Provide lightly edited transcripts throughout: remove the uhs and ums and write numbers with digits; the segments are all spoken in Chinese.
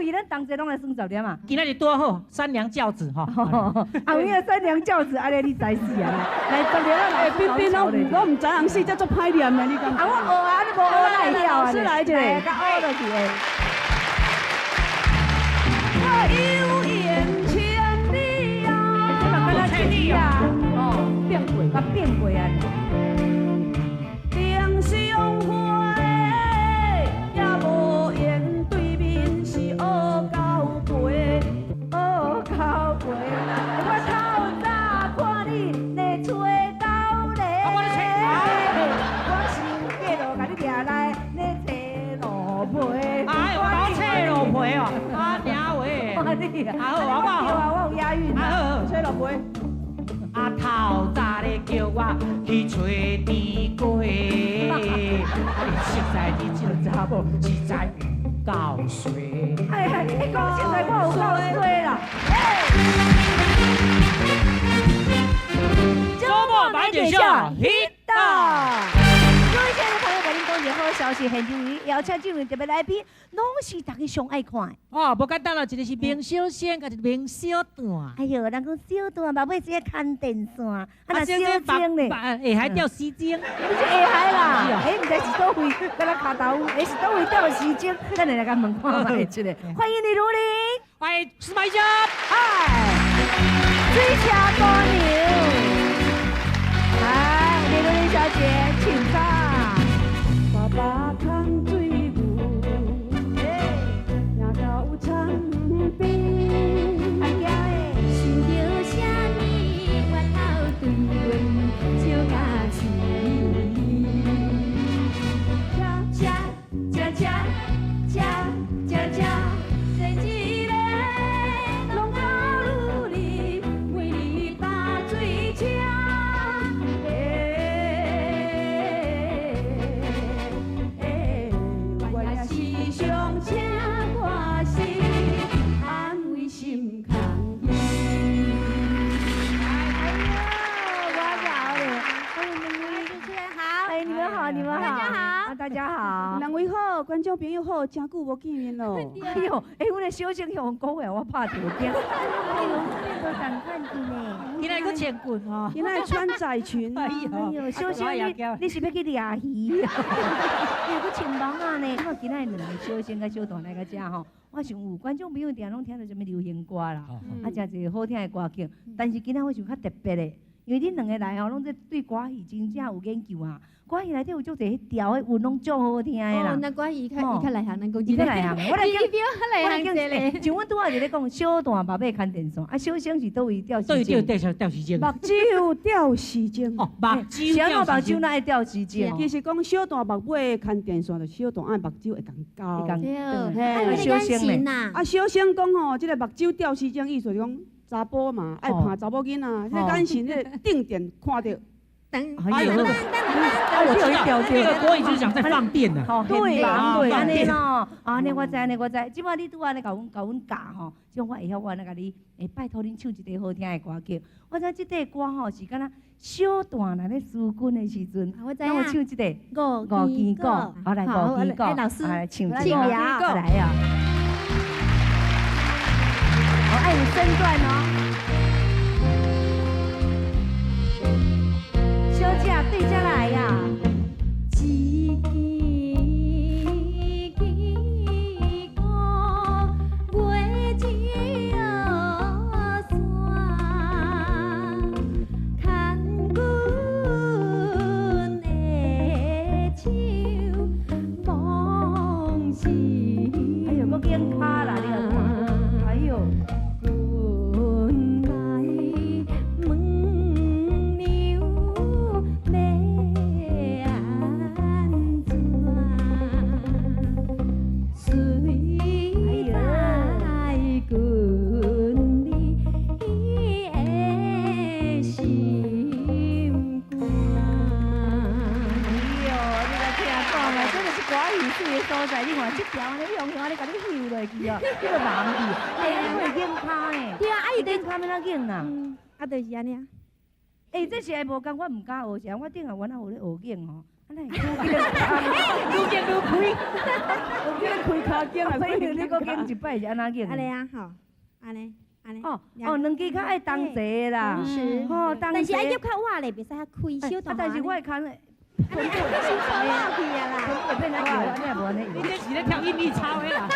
贵，咱同齐拢来算10点啊。今仔日多好，三娘教子哈。后面的三娘教子，安尼你知死啊？来10点啊！哎，边边我唔知人死，这做歹念的，你敢？啊，我学啊，你无学来晓啊？老师来一个，甲学落去的。我有缘千里啊，这嘛敢若千里啊？哦，变过，甲变过啊！平常花也无缘对面是学交陪，哦，靠背，我透早看你来吹到嘞。我想过路甲你掠来来找路陪。哎，我搞切路皮哦，啊娘喂！你啊，好，我有押韵啊。好，吹落杯。啊透早咧叫我去吹地鸡，啊你实在你这个查某实在够水。哎呀，你讲现在我有够衰啦。周末晚点笑，hit 到！各位亲爱的朋友，甲恁讲一个好消息，现场邀请这位特别来宾，拢是大家上爱看的。哦，无简单咯，一个是明小仙，甲一个明小段。哎呦，人讲小段嘛，尾只看电线，啊那小这精呢？下海钓丝精。你是下海啦？哎，唔知是倒位，敢若卡头，哎是倒位钓时钟，咱来甲问看卖一个。欢迎李如玲，欢迎司马懿。嗨，水车多牛，来李如玲小姐，请上。爸爸扛水牛，行到田边，想着啥物，我头对阮笑甲死。吃吃吃吃吃吃，生一个拢到努力，为你把水车。我也是上请我是安慰心空意。哎呦，我了嘞！欢迎你们，主持人好，哎，你们好，你们好，大家好啊，大家好。两位好，观众朋友好，真久无见面咯。哎呦，哎，阮的小姐向讲话，我拍条惊。哎呦，这个赶快去呢。今仔个穿裙哦。今仔穿窄裙啊，哎呦，小姐你是要去掠鱼？你有去穿网啊呢？我今仔两个小姐甲小段来个遮吼，我想有观众朋友定拢听到什么流行歌啦，啊，真侪好听的歌曲。但是今仔我想较特别的，因为恁两个来吼，拢这对歌戏真正有研究啊。歌戏内底有足侪调的韵，拢足好听的啦。那关伊较内行，咱讲伊较内行，我来叫内行者咧。像阮拄仔就咧讲，小段爸爸看电视，啊，小生是倒位钓时对钟。钓时钟。目睭吊时钟。哦，目睭小段目睭钓时钟。哪会钓时钟？其实讲小段目尾看电视，就小段爱目睭会共交。对，嘿啊，你敢信呐？啊，小生讲吼，即个目睭吊时钟意思就讲查甫嘛，爱看查某囡仔，迄眼神迄定点看到。等，哎呦，啊，我知道，那个国语就是讲在放电呐。好，对啊，对安尼咯，安尼我知，安尼我知。即摆你拄安尼甲阮教吼，即我会晓我来甲你，拜托恁唱一段好听的歌曲。我知即块歌吼是敢若小段来咧思君的时阵，我知那我唱即个五支歌，好来五支歌，老师来唱一请个，聊来啊！我爱有身段哦。小姐对家来呀。一支歌，月照山，牵阮的手，往事。哎呦，我惊怕啦，你有看？哎呦。所在，你看这条安尼用用安尼甲你翕落去哦，你个盲去，哎，你会硬卡呢？对啊，啊伊硬卡要哪硬啊？啊，就是安尼啊。哎，这是还无讲，我唔敢学，是我顶下我那有咧学硬吼，那愈见愈开。我叫你开脚径啊，所以你个经一摆是安那经？安尼啊，吼，安尼。哦，两支较爱同齐啦，哦，但是爱入较晚咧，袂使较开小啊，但是我会看咧，臀部收落去啊啦，臀部变哪个？你也无安尼。你这是咧跳印尼操的啦。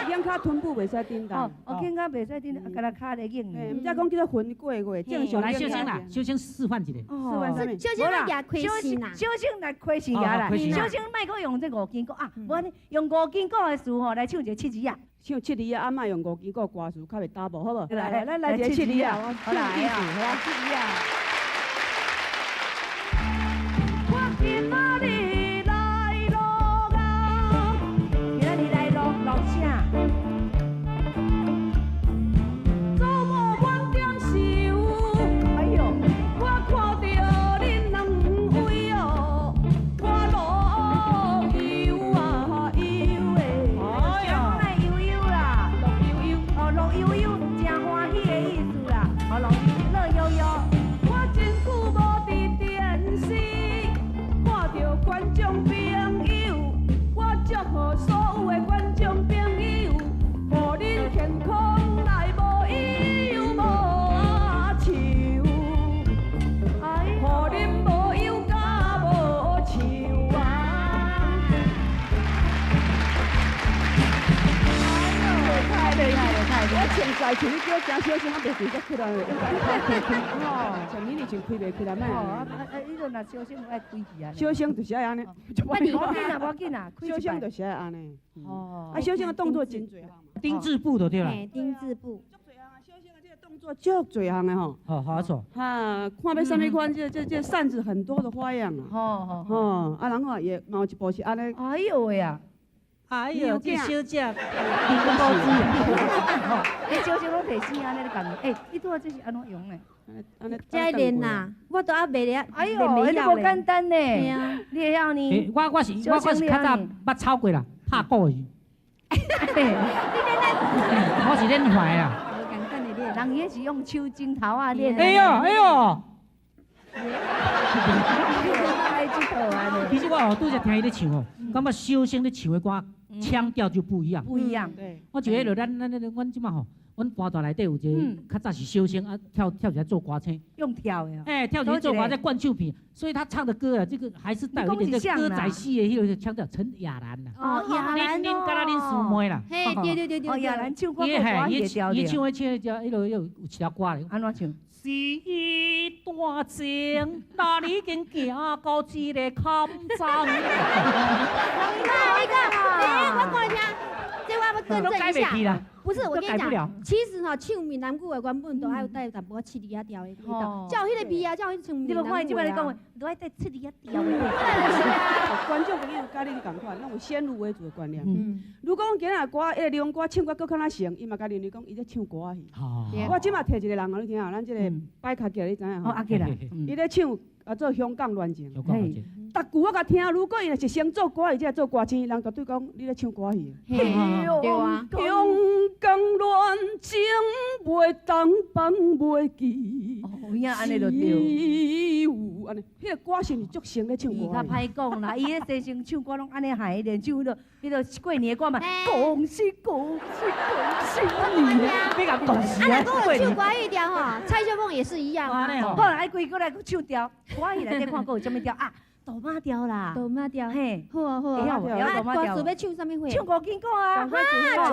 仰骹臀部袂使颠动。哦，肩胛袂使颠，啊，甲他骹咧硬。毋知讲叫做魂过月，正常。来，小星啦，小星示范一下。示范啥物？小心来牙亏心啦，小心来亏心牙啦，小心莫阁用这五斤鼓啊，无呢用五斤鼓的词吼来唱一个七字啊。唱七字啊，莫用五支鼓歌词，较袂打无，好无？来，咱来一个七字啊，好来啊，好来七字啊。我今仔日来录啊，今仔日来录啥？做无满点愁，哎呦，我看到恁两位哦，我路悠啊悠诶。哎呦，悠悠啦，哦，乐悠悠，真欢喜的意思啦，哦，乐悠悠。我真久无伫电视看到观众朋友，我祝福所有的观众朋友，互恁健康来无忧无愁，互恁无忧甲无愁啊！太厉害了，太厉害！我穿在像你叫真小心，我袂记得起来了，应该开起哦，像你像开袂起来咩？你就若小心爱开去啊。小星就是爱安尼，无紧啊，无紧啊，小星就是爱安尼。哦，啊，小星的动作真侪项嘛。丁字步就对了。嘿，丁字步。足侪项啊，小星的这个动作足侪项的吼。哦，好错。哈，看要啥物款，这扇子很多的花样啊。好，吼，啊，然后也嘛有一部是安尼。哎呦喂啊！哎呦，这小姐，你个无知啊！你小小拢摕死安尼咧讲，你拄仔这是安怎用呢？安尼。这练呐，我都还袂了，哎呦，你无简单呢。对啊，你会晓呢？我是较早捌炒过啦，拍鼓的。我是练坏啦。无简单的练，人伊是用手指头啊练。哎呦哎呦！这套啊！其实我拄则听伊咧唱哦，感觉小生咧唱的歌腔调就不一样。不一样。对。我觉得阮即马吼，阮歌团内底有一个较早是小生啊，跳起来做歌星。用跳的。跳起来做歌在灌唱片，所以他唱的歌啊，这个还是带有一点这歌仔戏的迄个腔调，陈雅兰啦。哦，雅兰恁甲恁师妹啦。嘿，对。哦，雅兰唱歌个歌也调的。伊唱迄个有一条歌咧。安怎唱？是段情，哪里经行到一个坎站？我讲你听，这我要更正一下。不是，我跟你讲，其实哈，唱闽南语的原本都爱有带淡薄刺耳仔调的味道，叫迄个味啊，叫迄唱闽南语啊。你无看伊即摆咧讲话，都爱带刺耳仔调的味道。观众朋友甲你共款，拢有先入为主的观念。如果讲今仔歌，迄个流行歌唱歌搁较哪成，伊嘛甲认为讲伊咧唱歌去。我即马摕一个人，你听下，咱即个摆卡机，你知影吼？阿杰啦，伊咧唱做香港乱情。逐句我甲听，如果伊若是先做歌，伊才做歌星，人绝对讲你咧唱歌去。对啊。香港乱情袂当放袂记。哦，伊安尼就对。安尼，迄个歌星是足成咧唱歌。伊较歹讲啦，伊咧西生唱歌拢安尼害连唱迄个过年的歌嘛，恭喜恭喜恭喜你！别讲恭喜啊！如果唱国语调哈，蔡秀凤也是一样。好，来规过来唱调，国语内底看过有啥物调啊？豆妈调啦，豆妈调，嘿，好啊好啊，歌词要唱啥物货？唱五斤歌啊！唱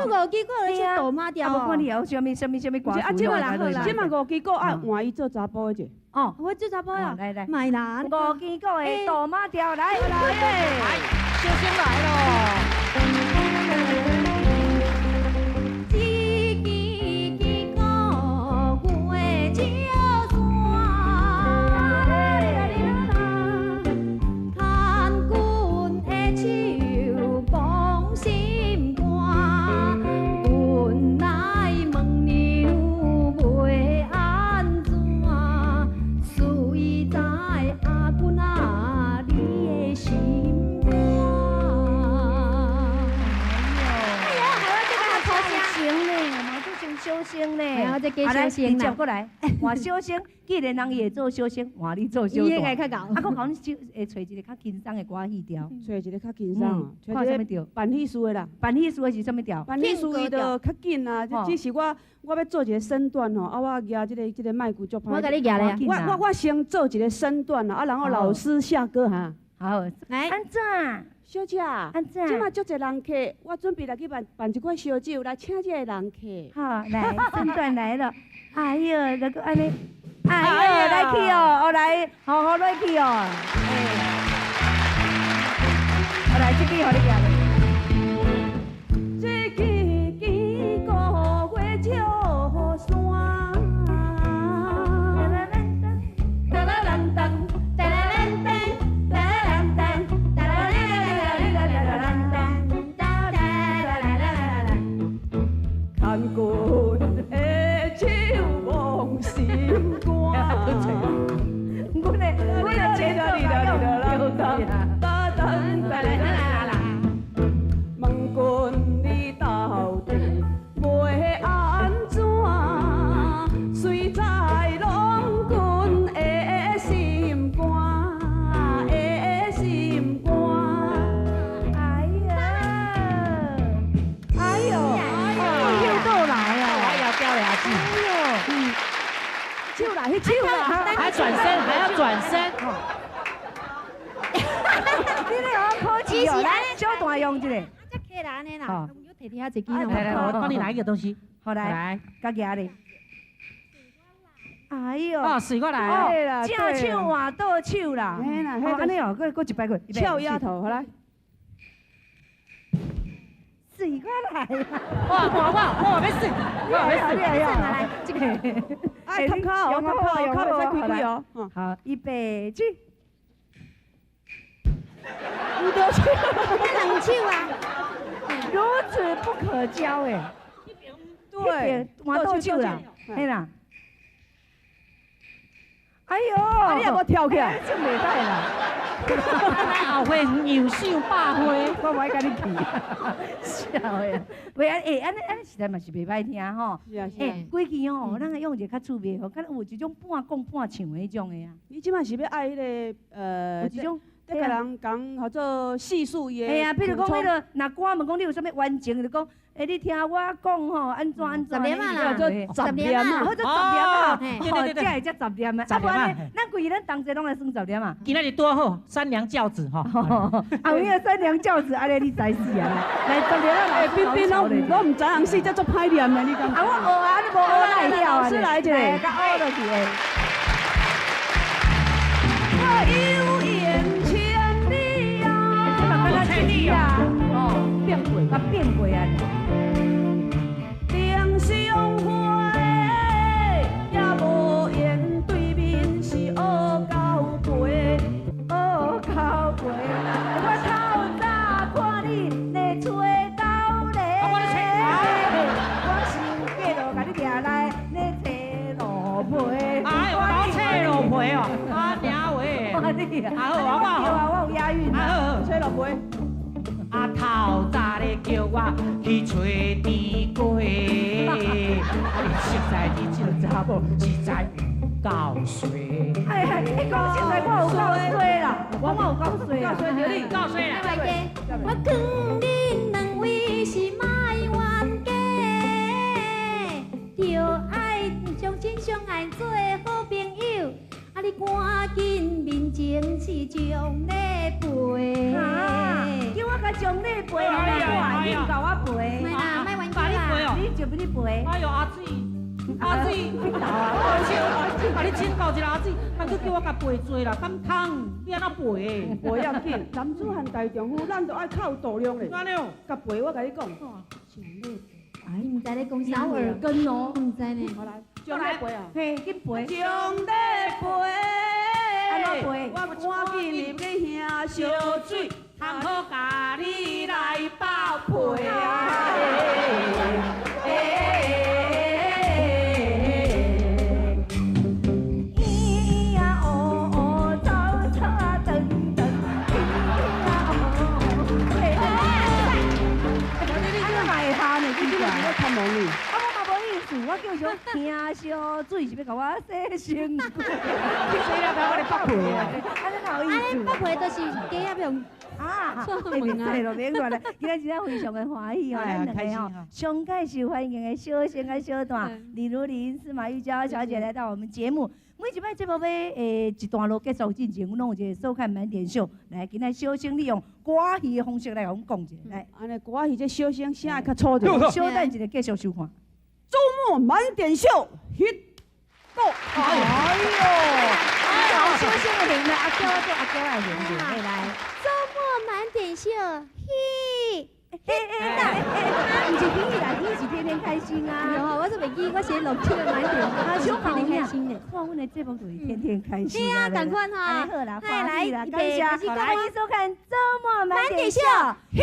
五斤歌来唱豆妈调。啊，无看你有啥物歌词？啊，即马五斤歌啊，换伊做查甫的者。哦，我做查甫啊，来，买啦。五斤歌的豆妈调来，小生来咯。修仙呢。我再加修仙啦。接过来，换修仙，既然人也做修仙，换你做修。伊应该较搞。啊，我讲你会找一个较轻松的歌戏调。找一个较轻松，看什么调？办喜事的啦。办喜事的是什么调？办喜事伊就较紧啊，只是我要做一个身段吼，啊我举这个麦克足歹。我甲你举咧。我先做一个身段啊，然后老师下歌哈。好，来，安怎？小姐，即马足侪人客，我准备来去办一罐烧酒来请这个人客。好，来，身段来了。哎呦，那个安尼，哎呦，来去哦，来，好好来去哦。我来这个，互你举咧。这支几个月照山。哒啦啷当，哒啦啷当，哒啦啷当，哒啦啦啦啦啦啷当，哒啦啦啦啦啦。看过的手望心肝，我的切到你的啷当，哒当哒啦啦啦。问君你到底要安怎？随在拢君的心肝，的心肝。哎呀，哎呦，又倒来哦，我要掉牙齿。哎呦，手来，迄手啦，还转身，还要转身。你咧好可惜哦，来小段用一个。这客人呢啦，好又摕遐一支啦。来来，我帮你拿一个东西。好来，甲举咧。哎呦，哦，水过来。对啦，正手换倒手啦。嘿啦，安尼哦，搁一摆过。翘丫头，好来。水过来。我没事，我没事。来，这个。哎，头靠，头靠袂使开开哦。好，预备起。有着手，两手啊，如此不可教哎。对，换倒手啦，嘿啦。哎呦，啊你也无跳起来，真袂歹啦。后会优秀百花，我袂甲你气，笑诶。袂安尼实在嘛是袂歹听吼。是啊是啊。规矩吼，咱个用一个较趣味吼，敢有一种半讲半唱的迄种的啊。你即摆是要爱迄个有一种。得甲人讲叫做叙述伊的。哎呀，比如讲迄个，若歌问讲你有啥物完整，就讲，你听我讲吼，安怎。10年啊啦，叫做10年啊，或者10年啊，对，这会才10年啊。啊不然咱规日咱同齐拢来算10年啊。今仔日多好，三娘教子哈。啊，有个三娘教子，安尼你知死啊？来10年啊，来边拢唔知人死，这足歹念的，你讲。啊，我学啊，你无学来晓啊？老师来一个，甲学落去诶。有缘千里啊，千里啊，哦，变过，甲变过啊。两相会，也无缘对面是学交陪，学交陪。我透早看你来吹豆咧，我想过路甲你掠来来找路陪。哎，我切路皮哦，啊娘喂！你啊，我有押韵啊，吹落杯。啊透早咧叫我去吹甜瓜，实在你这个查某实在有够衰。哎呀，你讲实在我有够衰啦，我有够衰啦，衰着你，够衰啦！我讲恁两位是卖冤家，就爱相亲相爱做好朋友。啊，你赶紧面前是将你陪。叫我甲将你陪，我你甲我陪。卖啦，卖冤家啦。你陪哦，你就俾你陪。哎呦阿水，阿水，我你请教一下阿水，他去叫我甲陪做啦，敢通？你安怎陪？无要紧，男子汉大丈夫，咱都爱较有度量嘞。安尼哦，甲陪我甲你讲，哎，唔知你讲啥小耳根哦，唔知呢。好来，将你陪啊，嘿，紧陪。将你陪，安怎陪？我赶紧入去兄烧水，通好甲你来包陪啊！咿呀哦哦，走走啊，噔噔，咿呀哦，嘿，你嘛会下呢？你你今日是要看梦呢？啊，我嘛无意思思，我叫做听烧水是要甲我洗身躯，洗了甲我咧北皮啊！安尼好意思。北皮就是鸡仔用。啊，错门啊！对咯，免怪咧。今仔真非常的欢喜哦，咱两个吼，上介受欢迎的小仙甲小段李如林、司马玉娇小姐来到我们节目。每一摆节目要一段落结束之前，我拢有一个收看满点秀。来，今仔小仙利用歌戏的方式来互我们讲一下。来，安尼歌戏这小仙声较粗点。小等一下继续收看。周末满点秀 ，hit go！ 哎呦，好小仙的名呢，阿娇做阿娇来名字，来。满点秀，嘿，唔是天啦，天是天天开心啊！有啊，我是袂记，我写落去了满点，啊，小朋友开心的。看阮的节目就是天天开心。对啊，赶快哈！好啦，欢来喜啦，感谢，欢迎收看周末满点秀，嘿。